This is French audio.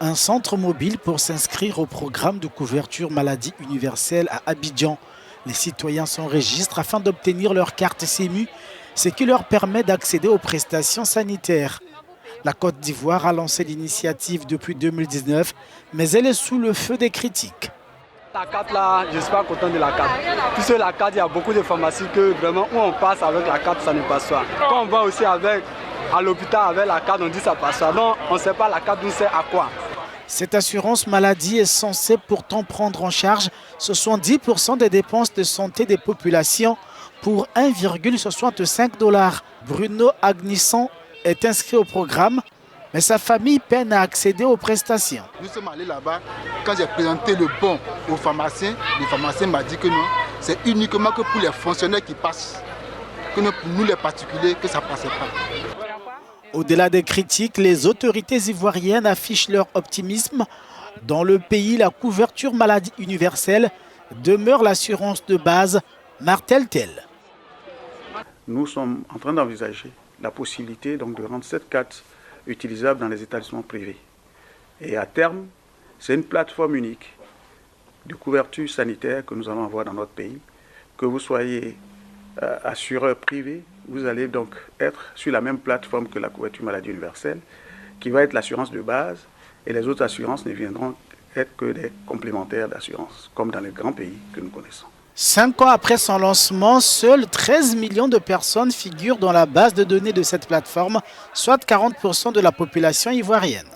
Un centre mobile pour s'inscrire au programme de couverture maladie universelle à Abidjan. Les citoyens s'enregistrent afin d'obtenir leur carte SEMU, ce qui leur permet d'accéder aux prestations sanitaires. La Côte d'Ivoire a lancé l'initiative depuis 2019, mais elle est sous le feu des critiques. La carte là, je ne suis pas content de la carte. Puisque la carte, il y a beaucoup de pharmacies que vraiment où on passe avec la carte, ça ne passe pas. Quand on va aussi à l'hôpital avec la carte, on dit ça passe pas. Donc on ne sait pas la carte nous sert à quoi. Cette assurance maladie est censée pourtant prendre en charge 70% des dépenses de santé des populations pour 1,65 $. Bruno Agnisson est inscrit au programme, mais sa famille peine à accéder aux prestations. Nous sommes allés là-bas, quand j'ai présenté le bon au pharmacien, le pharmacien m'a dit que non, c'est uniquement que pour les fonctionnaires qui passent, que non, pour nous les particuliers, que ça ne passait pas. Au-delà des critiques, les autorités ivoiriennes affichent leur optimisme. Dans le pays, la couverture maladie universelle demeure l'assurance de base, martèle-t-elle. Nous sommes en train d'envisager la possibilité donc, de rendre cette carte utilisable dans les établissements privés. Et à terme, c'est une plateforme unique de couverture sanitaire que nous allons avoir dans notre pays. Que vous soyez assureur privé, vous allez donc être sur la même plateforme que la couverture maladie universelle, qui va être l'assurance de base, et les autres assurances ne viendront être que des complémentaires d'assurance, comme dans les grands pays que nous connaissons. 5 ans après son lancement, seuls 13 millions de personnes figurent dans la base de données de cette plateforme, soit 40% de la population ivoirienne.